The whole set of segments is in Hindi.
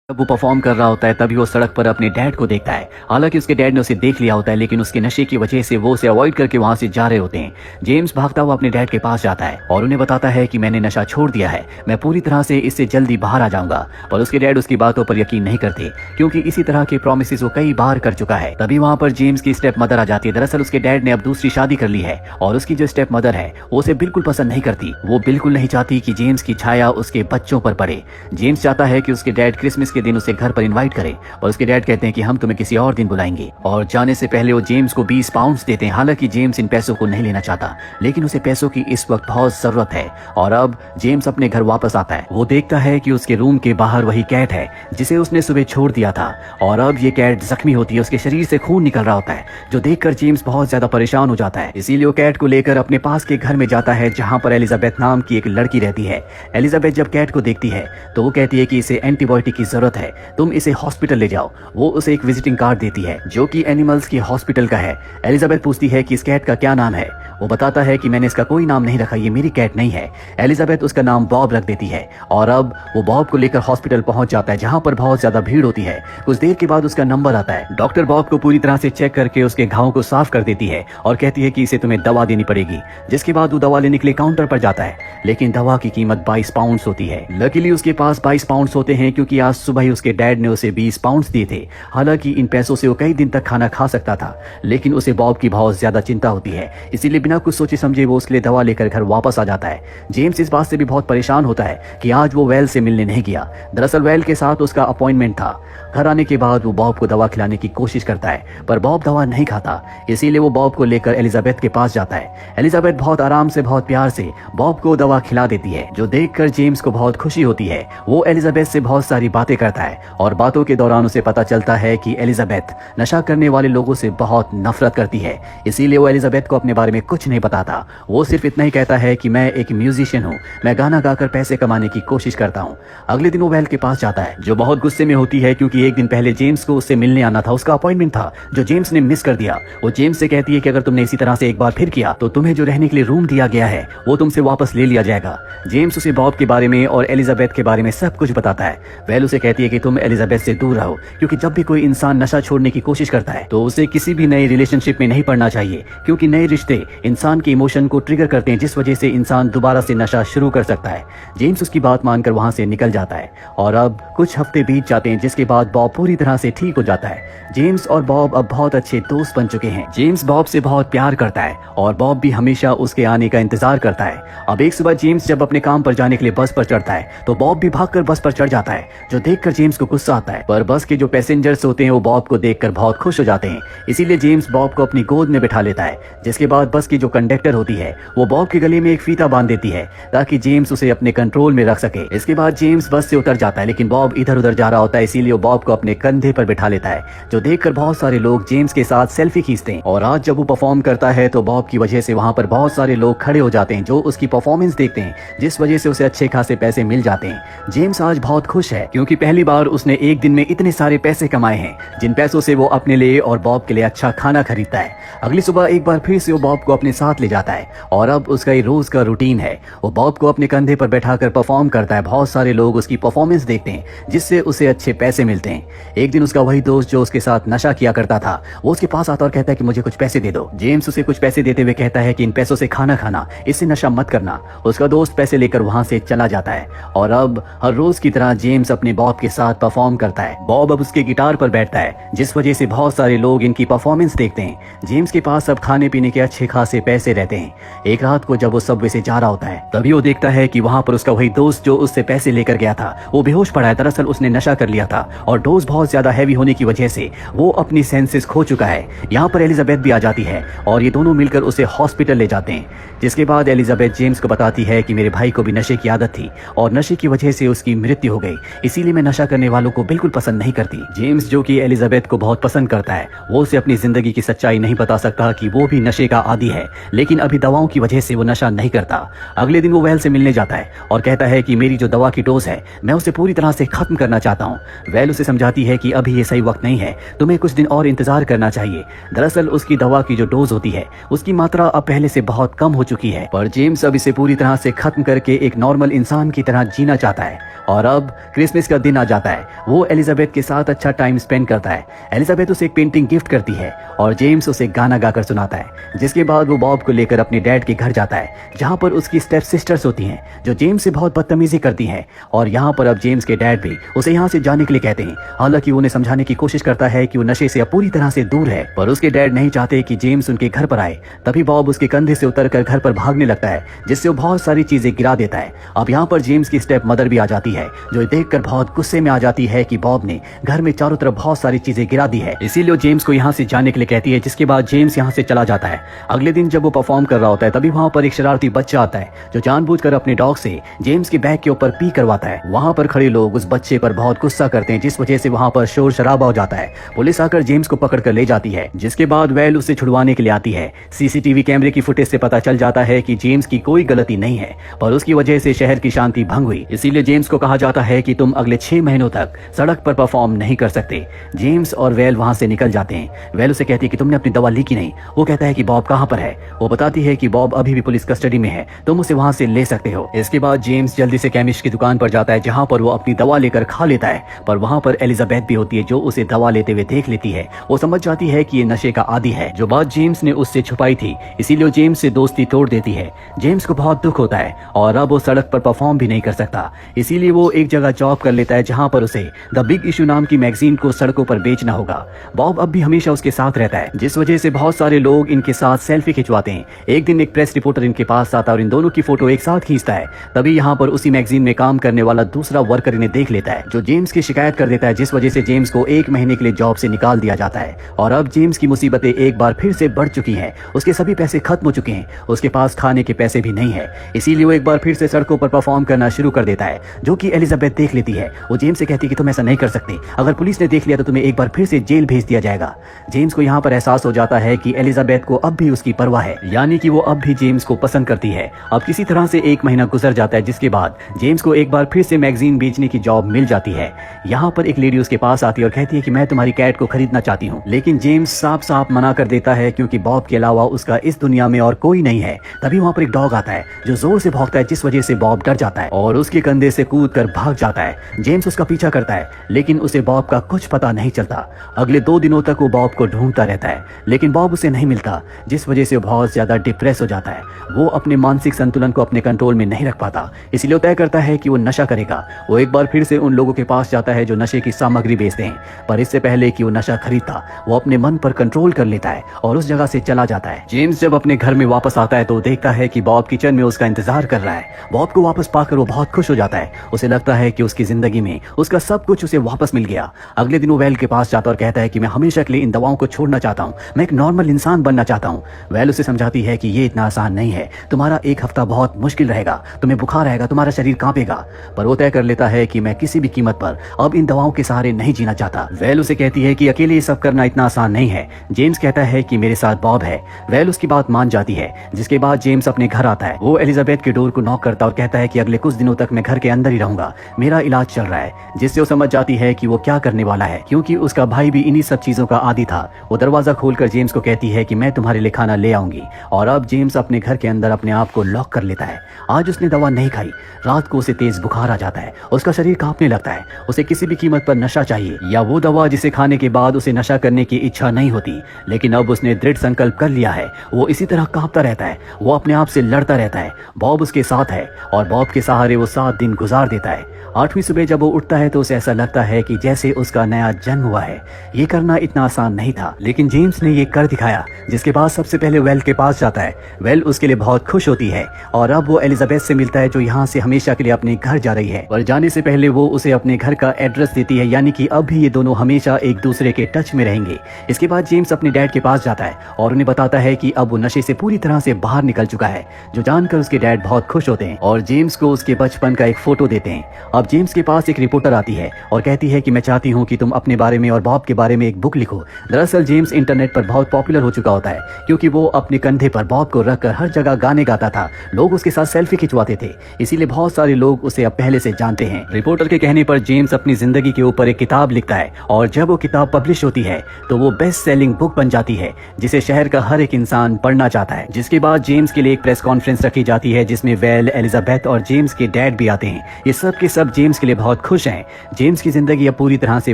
जब वो परफॉर्म कर रहा होता है तभी वो सड़क पर अपने डैड को देखता है। हालांकि उसके डैड ने उसे देख लिया होता है, लेकिन उसके नशे की वजह से वो उसे अवॉइड करके वहां से जा रहे होते हैं। जेम्स भागता हुआ अपने डैड के पास जाता है और उन्हें बताता है कि मैंने नशा छोड़ दिया है, मैं पूरी तरह से इससे जल्दी बाहर आ जाऊंगा। पर उसके डैड उसकी बातों पर यकीन नहीं करते, क्योंकि इसी तरह के प्रोमिस वो कई बार कर चुका है। तभी वहाँ पर जेम्स की स्टेप मदर आ जाती है। दरअसल उसके डैड ने अब दूसरी शादी कर ली है और उसकी जो स्टेप मदर है वो उसे बिल्कुल पसंद नहीं करती। वो बिल्कुल नहीं चाहती कि जेम्स की छाया उसके बच्चों पर पड़े। जेम्स चाहता है कि उसके डैड क्रिसमस के दिन उसे घर पर इनवाइट करें, और उसके डैड कहते हैं कि हम तुम्हें किसी और दिन बुलाएंगे। और जाने से पहले वो जेम्स को 20 पाउंड्स देते हैं। हालांकि जेम्स इन पैसों को नहीं लेना चाहता, लेकिन उसे पैसों की इस वक्त बहुत जरूरत है। और अब जेम्स अपने घर वापस आता है। वो देखता है कि उसके रूम के बाहर वही कैट है जिसे उसने सुबह छोड़ दिया था, और अब ये कैट जख्मी होती है, उसके शरीर से खून निकल रहा होता है, जो देखकर जेम्स बहुत ज्यादा परेशान हो जाता है। इसीलिए वो कैट को लेकर अपने पास के घर में जाता है जहाँ पर एलिजाबेथ नाम की एक लड़की रहती है। एलिजाबेथ जब कैट को देखती है तो वो कहती है कि इसे एंटीबायोटिक की जरूरत है, तुम इसे हॉस्पिटल ले जाओ। वो उसे एक विजिटिंग कार्ड देती है जो कि एनिमल्स की हॉस्पिटल का है। एलिजाबेथ पूछती है कि इस कैट का क्या नाम है। वो बताता है कि मैंने इसका कोई नाम नहीं रखा, ये मेरी कैट नहीं है। एलिजाबेथ उसका नाम बॉब रख देती है और अब वो बॉब को लेकर हॉस्पिटल पहुंच जाता है जहां पर बहुत ज्यादा भीड़ होती है। कुछ देर के बाद उसका नंबर आता है। डॉक्टर बॉब को पूरी तरह से चेक करके उसके घाव को साफ कर देती है और कहती है कि इसे तुम्हें दवा देनी पड़ेगी। जिसके बाद वो दवा लेने के लिए काउंटर पर जाता है, लेकिन दवा की कीमत 22 पाउंड्स होती है। लकीली उसके पास 22 पाउंड्स होते हैं, क्योंकि आज सुबह ही उसके डैड ने उसे 20 पाउंड्स दिए थे। हालांकि इन पैसों से वो कई दिन तक खाना खा सकता था, लेकिन उसे बॉब की बहुत ज्यादा चिंता होती है। इसीलिए बिना कुछ सोचे समझे वो उसके लिए दवा लेकर घर वापस आ जाता है। जेम्स इस बात से भी बहुत परेशान होता है कि आज वो वेल से मिलने नहीं गया। दरअसल वेल के साथ उसका अपॉइंटमेंट था। घर आने के बाद वो बॉब को दवा खिलाने की कोशिश करता है, पर बॉब दवा नहीं खाता। इसीलिए वो बॉब को लेकर एलिजाबेथ के पास जाता है। एलिजाबेथ बहुत आराम से, बहुत प्यार से बॉब को दवा खिला देती है, जो देखकर जेम्स को बहुत खुशी होती है। वो एलिजाबेथ से बहुत सारी बातें करता है और बातों के दौरान उसे पता चलता है कि एलिजाबेथ नशा करने वाले लोगों से बहुत नफरत करती है। इसीलिए वो एलिजाबेथ को अपने बारे में कुछ नहीं बताता। वो सिर्फ इतना ही कहता है कि मैं एक म्यूजिशियन हूँ, मैं गाना गाकर पैसे कमाने की कोशिश करता हूँ। अगले दिन वो वेल के पास जाता है, जो बहुत गुस्से में होती है क्योंकि एक दिन पहले जेम्स को उससे मिलने आना था, उसका अपॉइंटमेंट था जो जेम्स ने मिस कर दिया। वो जेम्स से कहती है कि अगर तुमने इसी तरह से एक बार फिर किया तो तुम्हें जो रहने के लिए रूम दिया गया है वो तुमसे वापस ले लिया जाएगा। जेम्स उसे बॉब के बारे में और एलिजाबेथ के बारे में सब कुछ बताता है। वेल उसे कहती है कि तुम एलिजाबेथ से दूर रहो, क्योंकि जब भी कोई इंसान नशा छोड़ने की कोशिश करता है तो उसे किसी भी नए रिलेशनशिप में नहीं पड़ना चाहिए, क्योंकि नए रिश्ते इंसान के इमोशन को ट्रिगर करते हैं, जिस वजह से इंसान दोबारा से नशा शुरू कर सकता है। जेम्स उसकी बात मानकर वहां से निकल जाता है और अब कुछ हफ्ते बीत जाते हैं, जिसके बाद बॉब पूरी तरह से ठीक हो जाता है। जेम्स और बॉब अब बहुत अच्छे दोस्त बन चुके हैं। जेम्स बॉब से बहुत प्यार करता है और बॉब भी हमेशा उसके आने का इंतजार करता है। अब एक सुबह जेम्स जब अपने काम पर जाने के लिए बस पर चढ़ता है तो बॉब भी भागकर बस पर चढ़ जाता है, जो देखकर जेम्स को गुस्सा आता है। पर बस के जो पैसेंजर्स होते हैं वो बॉब को देखकर बहुत खुश हो जाते हैं। इसीलिए जेम्स बॉब को अपनी गोद में बिठा लेता है। जिसके बाद बस की जो कंडक्टर होती है वो बॉब के गले में एक फीता बांध देती है ताकि जेम्स उसे अपने कंट्रोल में रख सके। इसके बाद जेम्स बस से उतर जाता है, लेकिन बॉब इधर उधर जा रहा होता है, इसीलिए वो बॉब को अपने कंधे पर बिठा लेता है, जो देखकर बहुत सारे लोग जेम्स के साथ सेल्फी खींचते हैं। और आज जब वो परफॉर्म करता है तो बॉब की वजह से वहां पर बहुत सारे लोग खड़े हो जाते हैं जो उसकी परफॉर्मेंस देखते हैं, जिस वजह से उसे अच्छे खासे पैसे मिल जाते हैं। जेम्स आज बहुत खुश है क्योंकि पहली बार उसने एक दिन में इतने सारे पैसे कमाए हैं, जिन पैसों से वो अपने लिए और बॉब के लिए अच्छा खाना खरीदता है। अगली सुबह एक बार फिर से वो बॉब को अपने साथ ले जाता है और अब उसका ये रोज का रूटीन है। वो बॉब को अपने कंधे पर बैठाकर परफॉर्म करता है। बहुत सारे लोग उसकी परफॉर्मेंस देखते हैं, जिससे उसे अच्छे पैसे मिलते हैं। एक दिन उसका वही दोस्त जो उसके साथ नशा किया करता था वो उसके पास आता और कहता है कि मुझे कुछ पैसे दे दो। जेम्स उसे कुछ पैसे देते हुए कहता है कि इन पैसों से खाना खाना, इससे नशा मत करना। उसका दोस्त पैसे लेकर वहां से चला जाता है और अब हर रोज की तरह जेम्स अपने बॉब के साथ परफॉर्म करता है। बॉब अब उसके गिटार पर बैठता है, जिस वजह से बहुत सारे लोग इनकी परफॉर्मेंस देखते हैं। जेम्स के पास अब खाने पीने के अच्छे खासे पैसे रहते हैं। एक रात को जब वो सबवे से जा रहा होता है तभी वो देखता है कि वहां पर उसका वही दोस्त जो उससे पैसे लेकर गया था वो बेहोश पड़ा है। दरअसल उसने नशा कर लिया था और डोज बहुत ज्यादा हैवी होने की वजह से वो अपनी सेंसेस खो चुका है। यहाँ पर एलिजाबेथ भी आ जाती है और ये दोनों मिलकर उसे हॉस्पिटल ले जाते हैं। जिसके बाद एलिजाबेथ जेम्स को बताती है कि मेरे भाई को भी नशे की आदत थी और नशे की वजह से उसकी मृत्यु हो गई, इसीलिए मैं नशा करने वालों को बिल्कुल पसंद नहीं करती। जेम्स जो कि एलिजाबेथ को बहुत पसंद करता है वो उसे अपनी जिंदगी की सच्चाई नहीं बता सकता कि वो भी नशे का आदी है। है, लेकिन अभी दवाओं की वजह से वो नशा नहीं करता। अगले दिन वो वेल से मिलने जाता है और कहता है कि मेरी जो दवा की डोज है मैं उसे पूरी तरह से खत्म करना चाहता हूँ। वेल उसे समझाती है कि अभी ये सही वक्त नहीं है, तुम्हें कुछ दिन और इंतजार करना चाहिए। दरअसल उसकी दवा की जो डोज होती है उसकी मात्रा अब पहले से बहुत कम हो चुकी है, पर जेम्स अब इसे पूरी तरह से खत्म करके एक नॉर्मल इंसान की तरह जीना चाहता है। और अब क्रिसमस का दिन आ जाता है। वो एलिजाबेथ के साथ अच्छा टाइम स्पेंड करता है। एलिजाबेथ उसे एक पेंटिंग गिफ्ट करती है और जेम्स उसे गाना गाकर सुनाता है। जिसके बाद वो बॉब को लेकर अपने डैड के घर जाता है, जहाँ पर उसकी स्टेप सिस्टर्स होती हैं जो जेम्स से बहुत बदतमीजी करती हैं। और यहाँ पर अब जेम्स के डैड भी उसे यहाँ से जाने के लिए कहते हैं। हालांकि उन्हें समझाने की कोशिश करता है कि वो नशे से अब पूरी तरह से दूर है, पर उसके डैड नहीं चाहते कि जेम्स उनके घर पर आए। तभी बॉब उसके कंधे से उतरकर घर पर भागने लगता है, जिससे वो बहुत सारी चीजें गिरा देता है। अब यहाँ पर जेम्स की स्टेप मदर भी आ जाती है, जो देखकर बहुत गुस्से में आ जाती है कि बॉब ने घर में चारों तरफ बहुत सारी चीजें गिरा दी है। इसीलिए जेम्स को यहाँ से जाने के लिए कहती है, जिसके बाद जेम्स यहाँ से चला जाता है। अगले दिन जब वो परफॉर्म कर रहा होता है तभी वहाँ पर एक शरारती बच्चा आता है जो जानबूझकर अपने डॉग से जेम्स के बैग के ऊपर पी करवाता है। वहाँ पर खड़े लोग उस बच्चे पर बहुत गुस्सा करते हैं, जिस वजह से वहाँ पर शोर शराबा हो जाता है। पुलिस आकर जेम्स को पकड़ कर ले जाती है, जिसके बाद वेल उसे छुड़वाने के लिए आती है। सीसीटीवी कैमरे की फुटेज से पता चल जाता है कि जेम्स की कोई गलती नहीं है, पर उसकी वजह से शहर की शांति भंग हुई। इसीलिए जेम्स को कहा जाता है कि तुम अगले 6 महीनों तक सड़क पर परफॉर्म नहीं कर सकते। जेम्स और वेल वहाँ से निकल जाते हैं। वेल उसे कहती है कि तुमने अपनी दवा ली कि नहीं। वो कहता है कि बॉब कहाँ पर है। वो बताती है कि बॉब अभी भी पुलिस कस्टडी में है, तुम उसे वहाँ से ले सकते हो। इसके बाद जेम्स जल्दी से केमिस्ट की दुकान पर जाता है, जहाँ पर वो अपनी दवा लेकर खा लेता है, पर वहाँ पर एलिजाबेथ भी होती है जो उसे दवा लेते हुए देख लेती है। वो समझ जाती है कि ये नशे का आदी है, जो बात जेम्स ने उससे छुपाई थी, इसीलिए वो जेम्स से दोस्ती तोड़ देती है। जेम्स को बहुत दुख होता है और अब वो सड़क पर परफॉर्म भी नहीं कर सकता, इसीलिए वो एक जगह जॉब कर लेता है जहाँ पर उसे द बिग इशू नाम की मैगजीन को सड़कों पर बेचना होगा। बॉब अब भी हमेशा उसके साथ रहता है, जिस वजह से बहुत सारे लोग इनके साथ सेल्फी खिंचवाते हैं। एक दिन एक प्रेस रिपोर्टर इनके पास आता है और इन दोनों की फोटो एक साथ खींचता है। तभी यहाँ पर उसी मैगजीन में काम करने वाला दूसरा वर्कर इन्हें देख लेता है, जो जेम्स की शिकायत कर देता है, जिस वजह से जेम्स को 1 महीने के लिए जॉब से निकाल दिया जाता है। और अब जेम्स की मुसीबतें एक बार फिर से बढ़ चुकी हैं। उसके सभी पैसे खत्म हो चुके हैं, उसके पास खाने के पैसे भी नहीं है, इसीलिए वो एक बार फिर से सड़कों पर परफॉर्म करना शुरू कर देता है, जो कि एलिजाबेथ देख लेती है। वो जेम्स से कहती है कि तुम ऐसा नहीं कर सकते, अगर पुलिस ने देख लिया तो तुम्हें एक बार फिर से जेल भेज दिया जाएगा। जेम्स को यहाँ पर एहसास हो जाता है कि एलिजाबेथ को अब भी उसकी परवाह है, यानी कि वो अब भी जेम्स को पसंद करती है। अब किसी तरह से 1 महीना गुजर जाता है, जिसके बाद जेम्स को एक बार फिर से मैगजीन बेचने की जॉब मिल जाती है। यहाँ पर एक लेडी उसके पास आती है और कहती है कि मैं तुम्हारी कैट को खरीदना चाहती हूँ, लेकिन जेम्स साफ साफ मना कर देता है, क्योंकि बॉब के अलावा उसका इस दुनिया में और कोई नहीं है। तभी वहाँ पर एक डॉग आता है जो जोर से भौंकता है, जिस वजह से बॉब डर जाता है और उसके कंधे से कूद कर भाग जाता है। जेम्स उसका पीछा करता है, लेकिन उसे बॉब का कुछ पता नहीं चलता। अगले 2 दिनों तक वो बॉब को ढूंढता रहता है, लेकिन बॉब उसे नहीं मिलता, जिस वजह से वो बहुत ज्यादा डिप्रेस हो जाता है। वो अपने मानसिक संतुलन को अपने कंट्रोल में नहीं रख पाता, इसलिए तय करता है कि वो नशा करेगा। वो एक बार फिर से उन लोगों के पास जाता है जो नशे की सामग्री बेचते हैं, पर इससे पहले कि वो नशा खरीदता, वो अपने मन पर कंट्रोल कर लेता है और उस जगह से चला जाता है। जेम्स जब अपने घर में वापस आता है तो देखता है कि बॉब किचन में उसका इंतजार कर रहा है। बॉब को वापस पाकर वो बहुत खुश हो जाता है। उसे लगता है कि उसकी जिंदगी में उसका सब कुछ उसे वापस मिल गया। अगले दिन वो वेल के पास जाता और कहता है कि मैं हमेशा के लिए इन दवाओं को छोड़ना चाहता हूँ, मैं एक नॉर्मल इंसान बनना चाहता हूँ। वेल उसे समझाती है कि ये इतना आसान नहीं है, तुम्हारा 1 हफ्ता बहुत मुश्किल रहेगा, तुम्हें बुखार आएगा, तुम्हारा शरीर कांपेगा, पर वो तय कर लेता है कि मैं किसी भी कीमत पर अब इन दवाओं के सहारे नहीं जीना चाहता। वेल उसे कहती है कि अकेले ये सब करना इतना आसान नहीं है। जेम्स कहता है कि मेरे साथ बॉब है। वेल उसकी बात मान जाती है, जिसके बाद जेम्स अपने घर आता है। वो एलिजाबेथ के डोर को नॉक करता और कहता है कि अगले कुछ दिनों तक मैं घर के अंदर ही रहूंगा, मेरा इलाज चल रहा है, जिससे वो समझ जाती है कि वो क्या करने वाला है, क्योंकि उसका भाई भी इन्हीं सब चीजों का आदी था। वो दरवाजा खोलकर जेम्स को कहती है कि मैं तुम्हारे लिए खाना ले आऊंगी, और अब जेम्स अपने घर के अंदर अपने आप को लॉक कर लेता है। आज उसने दवा नहीं खाई, रात को उसे तेज बुखार आ जाता है, उसका शरीर कांपने लगता है, उसे किसी भी कीमत पर नशा चाहिए, या वो दवा जिसे खाने के बाद उसे नशा करने की इच्छा नहीं होती। लेकिन अब उसने दृढ़ संकल्प कर लिया है। वो इसी तरह कांपता रहता है, वो अपने आप से लड़ता रहता है। बॉब उसके साथ है और बॉब के सहारे वो 7 दिन गुजार देता है। 8वीं सुबह जब वो उठता है तो उसे ऐसा लगता है कि जैसे उसका नया जन्म हुआ है। ये करना इतना आसान नहीं था, लेकिन जेम्स ने ये कर दिखाया, जिसके बाद सबसे पहले वेल के पास जाता है। वेल उसके लिए बहुत खुश होती है और अब वो एलिजाबेथ से मिलता है, जो यहाँ से हमेशा के लिए अपने घर जा रही है। पर जाने से पहले वो उसे अपने घर का एड्रेस देती है, यानी कि अब भी ये दोनों हमेशा एक दूसरे के टच में रहेंगे। इसके बाद जेम्स अपने डैड के पास जाता है और उन्हें बताता है कि अब वो नशे से पूरी तरह से बाहर निकल चुका है, जो जानकर उसके डैड बहुत खुश होते हैं और जेम्स को उसके बचपन का एक फोटो देते हैं। अब अब जेम्स के पास एक रिपोर्टर आती है और कहती है कि मैं चाहती हूँ कि तुम अपने बारे में और बॉब के बारे में एक बुक लिखो। दरअसल जेम्स इंटरनेट पर बहुत पॉपुलर हो चुका होता है क्योंकि वो अपने कंधे पर बॉब को रखकर हर जगह गाने गाता था। लोग उसके साथ सेल्फी खिंचवाते थे, इसीलिए बहुत सारे लोग उसे अब पहले से जानते हैं। रिपोर्टर के कहने पर जेम्स अपनी जिंदगी के ऊपर एक किताब लिखता है और जब वो किताब पब्लिश होती है तो वो बेस्ट सेलिंग बुक बन जाती है जिसे शहर का हर एक इंसान पढ़ना चाहता है। जिसके बाद जेम्स के लिए एक प्रेस कॉन्फ्रेंस रखी जाती है जिसमें वेल, एलिजाबेथ और जेम्स के डैड भी आते हैं। ये सब के सब जेम्स के लिए बहुत खुश हैं। जेम्स की जिंदगी अब पूरी तरह से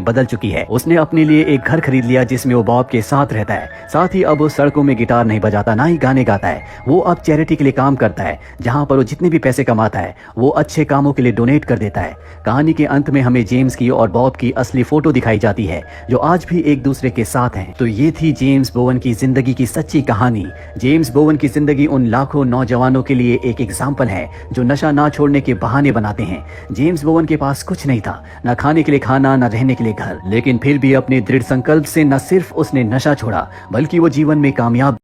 बदल चुकी है। उसने अपने लिए एक घर खरीद लिया जिसमें वो बॉब के साथ रहता है। साथ ही अब वो सड़कों में गिटार नहीं बजाता, ना ही गाने गाता है। वो अब चैरिटी के लिए काम करता है, जहां पर वो जितने भी पैसे कमाता है वो अच्छे कामों के लिए डोनेट कर देता है। कहानी के अंत में हमें जेम्स की और बॉब की असली फोटो दिखाई जाती है जो आज भी एक दूसरे के साथ हैं। तो ये थी जेम्स बोवन की जिंदगी की सच्ची कहानी। जेम्स बोवन की जिंदगी उन लाखों नौजवानों के लिए एक एग्जाम्पल है जो नशा ना छोड़ने के बहाने बनाते हैं। जेम्स बोवन के पास कुछ नहीं था, न खाने के लिए खाना, न रहने के लिए घर, लेकिन फिर भी अपने दृढ़ संकल्प से न सिर्फ उसने नशा छोड़ा बल्कि वो जीवन में कामयाब